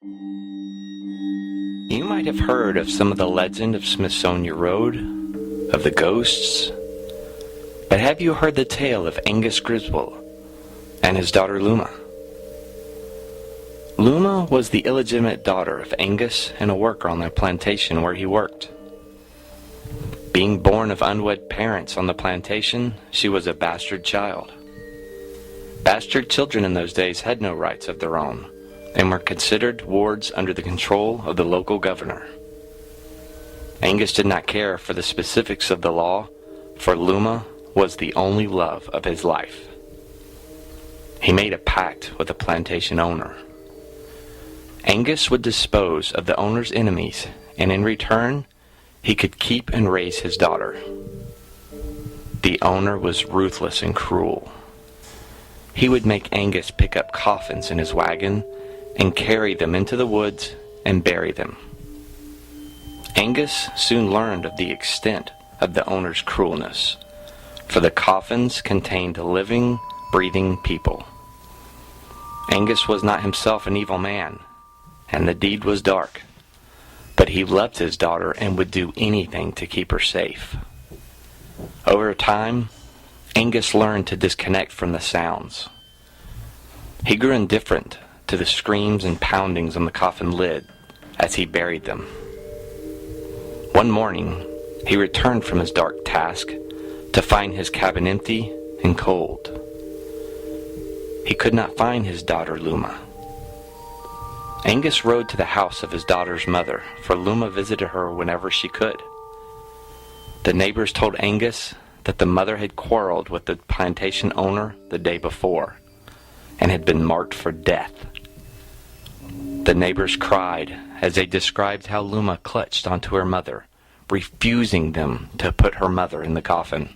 You might have heard of some of the legend of Smithonia Road, of the ghosts, but have you heard the tale of Angus Griswold and his daughter Luma? Luma was the illegitimate daughter of Angus and a worker on the plantation where he worked. Being born of unwed parents on the plantation, she was a bastard child. Bastard children in those days had no rights of their own, and were considered wards under the control of the local governor. Angus did not care for the specifics of the law, for Luma was the only love of his life. He made a pact with the plantation owner. Angus would dispose of the owner's enemies, and in return, he could keep and raise his daughter. The owner was ruthless and cruel. He would make Angus pick up coffins in his wagon and carry them into the woods and bury them. Angus soon learned of the extent of the owner's cruelness, for the coffins contained living, breathing people. Angus was not himself an evil man, and the deed was dark, but he loved his daughter and would do anything to keep her safe. Over time, Angus learned to disconnect from the sounds. He grew indifferent to the screams and poundings on the coffin lid as he buried them. One morning, he returned from his dark task to find his cabin empty and cold. He could not find his daughter Luma. Angus rode to the house of his daughter's mother, for Luma visited her whenever she could. The neighbors told Angus that the mother had quarreled with the plantation owner the day before and had been marked for death. The neighbors cried as they described how Luma clutched onto her mother, refusing them to put her mother in the coffin.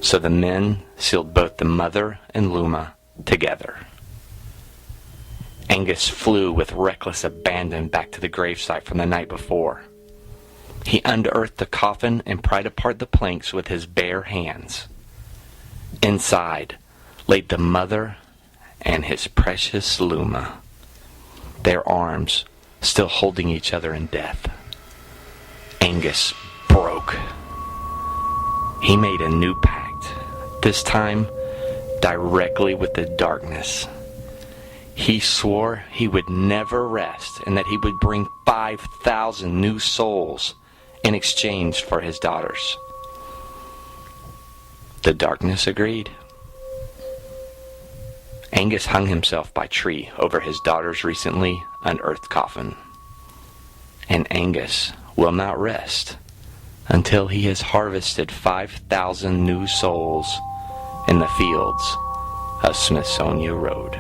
So the men sealed both the mother and Luma together. Angus flew with reckless abandon back to the gravesite from the night before. He unearthed the coffin and pried apart the planks with his bare hands. Inside laid the mother and his precious Luma, their arms still holding each other in death. Angus broke. He made a new pact, this time directly with the darkness. He swore he would never rest and that he would bring 5,000 new souls in exchange for his daughters. The darkness agreed. Angus hung himself by tree over his daughter's recently unearthed coffin. And Angus will not rest until he has harvested 5,000 new souls in the fields of Smithonia Road.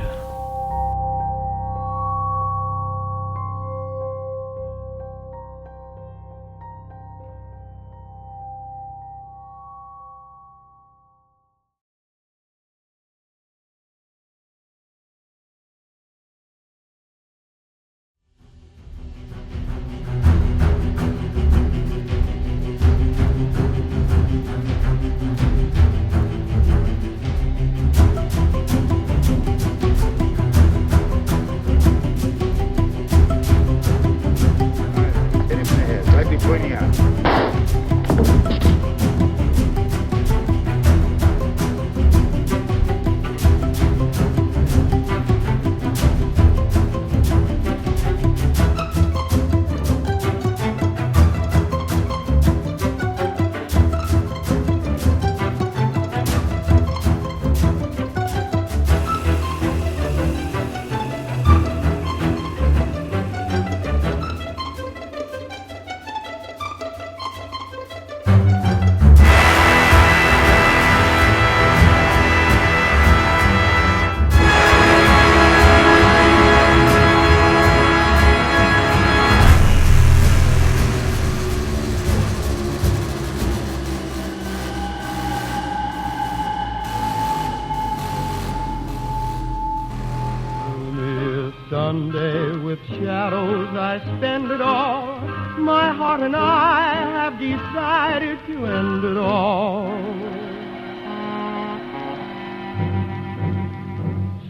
Sunday with shadows I spend it all. My heart and I have decided to end it all.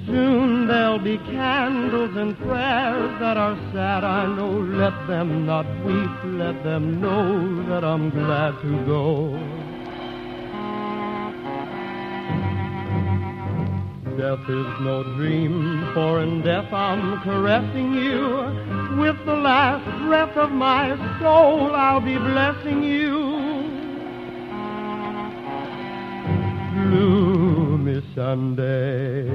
Soon there'll be candles and prayers that are sad, I know. Let them not weep, let them know that I'm glad to go. Death is no dream, for in death I'm caressing you. With the last breath of my soul, I'll be blessing you. Gloomy Sunday,